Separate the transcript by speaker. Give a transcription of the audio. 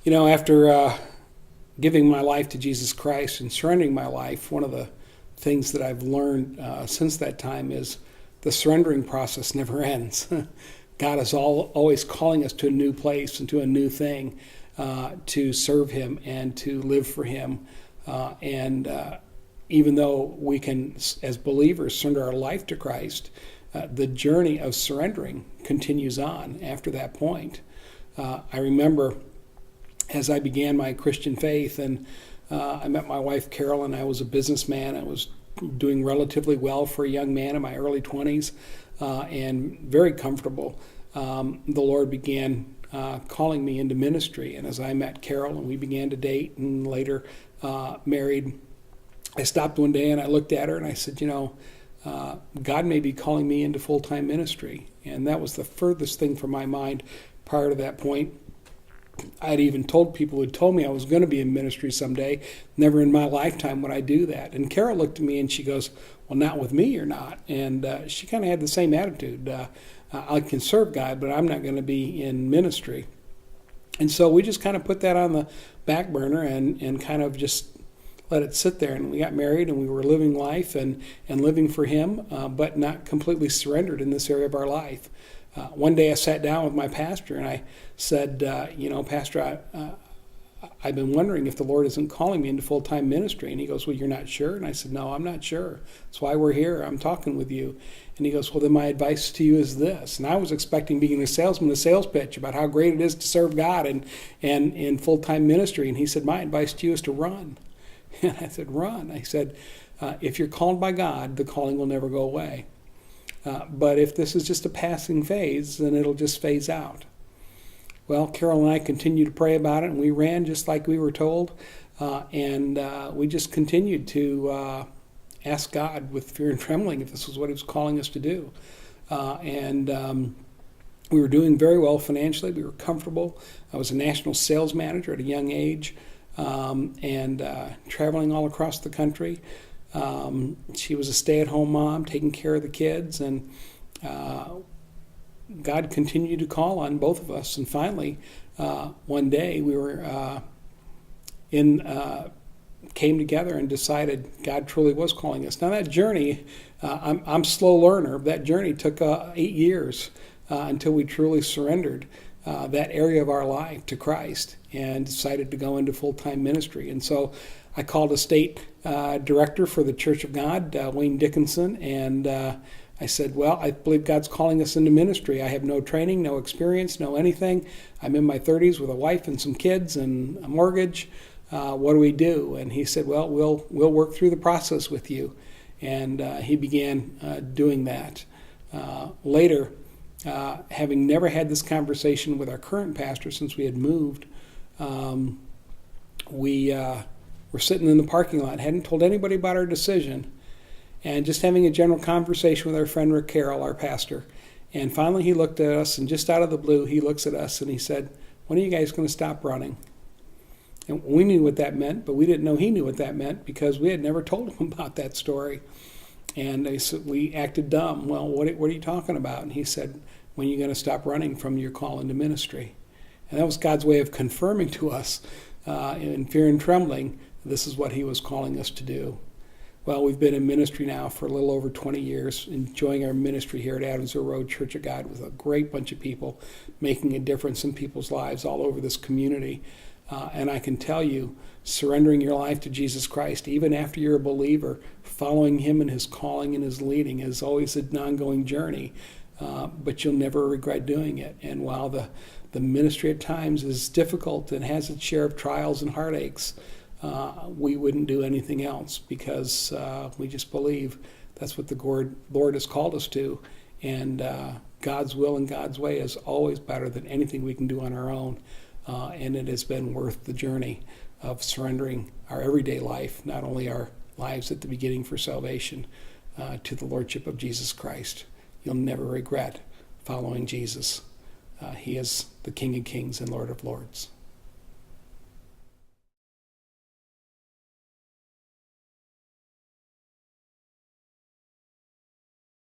Speaker 1: After giving my life to Jesus Christ and surrendering my life, one of the things that I've learned since that time is the surrendering process never ends. God is always calling us to a new place and to a new thing, to serve Him and to live for Him. And even though we can, as believers, surrender our life to Christ, the journey of surrendering continues on after that point. I remember as I began my Christian faith, and I met my wife Carol, and I was a businessman. I was doing relatively well for a young man in my early 20s, and very comfortable. The Lord began calling me into ministry, and as I met Carol and we began to date and later married, I stopped one day and I looked at her and I said, God may be calling me into full-time ministry. And that was the furthest thing from my mind prior to that point. I'd even told people who had told me I was going to be in ministry someday, never in my lifetime would I do that. And Carol looked at me and she goes, well, not with me, you're not. And she kind of had the same attitude. I can serve God, but I'm not going to be in ministry. And so we just kind of put that on the back burner and kind of just let it sit there. And we got married and we were living life and living for Him, but not completely surrendered in this area of our life. One day I sat down with my pastor and I said, Pastor, I've been wondering if the Lord isn't calling me into full-time ministry. And he goes, well, you're not sure? And I said, no, I'm not sure. That's why we're here. I'm talking with you. And he goes, well, then my advice to you is this. And I was expecting being a salesman, a sales pitch about how great it is to serve God and in full-time ministry. And he said, my advice to you is to run. And I said, run. I said, if you're called by God, the calling will never go away. But if this is just a passing phase, then it'll just phase out. Well, Carol and I continued to pray about it, and we ran just like we were told. And we just continued to ask God with fear and trembling if this was what He was calling us to do. And we were doing very well financially. We were comfortable. I was a national sales manager at a young age, and traveling all across the country. She was a stay-at-home mom, taking care of the kids, and God continued to call on both of us. And finally, one day we were came together and decided God truly was calling us. Now that journey, I'm a slow learner. That journey took 8 years until we truly surrendered that area of our life to Christ and decided to go into full-time ministry. And so I called a state director for the Church of God, Wayne Dickinson, and I said, well, I believe God's calling us into ministry. I have no training, no experience, no anything. I'm in my 30s with a wife and some kids and a mortgage. What do we do? And he said, well, we'll work through the process with you. And he began doing that. Later, having never had this conversation with our current pastor since we had moved, we were sitting in the parking lot, hadn't told anybody about our decision, and just having a general conversation with our friend Rick Carroll, our pastor. And finally he looked at us, and just out of the blue, he looks at us and he said, when are you guys going to stop running? And we knew what that meant, but we didn't know he knew what that meant because we had never told him about that story. And we acted dumb. Well, what are you talking about? And he said, when are you going to stop running from your call into ministry? And that was God's way of confirming to us in fear and trembling, this is what He was calling us to do. Well, we've been in ministry now for a little over 20 years, enjoying our ministry here at Adamsville Road Church of God with a great bunch of people, making a difference in people's lives all over this community. And I can tell you, surrendering your life to Jesus Christ, even after you're a believer, following Him and His calling and His leading is always an ongoing journey, but you'll never regret doing it. And while the ministry at times is difficult and has its share of trials and heartaches, we wouldn't do anything else because we just believe that's what the Lord has called us to. And God's will and God's way is always better than anything we can do on our own. And it has been worth the journey of surrendering our everyday life, not only our lives at the beginning for salvation, to the Lordship of Jesus Christ. You'll never regret following Jesus. He is the King of Kings and Lord of Lords.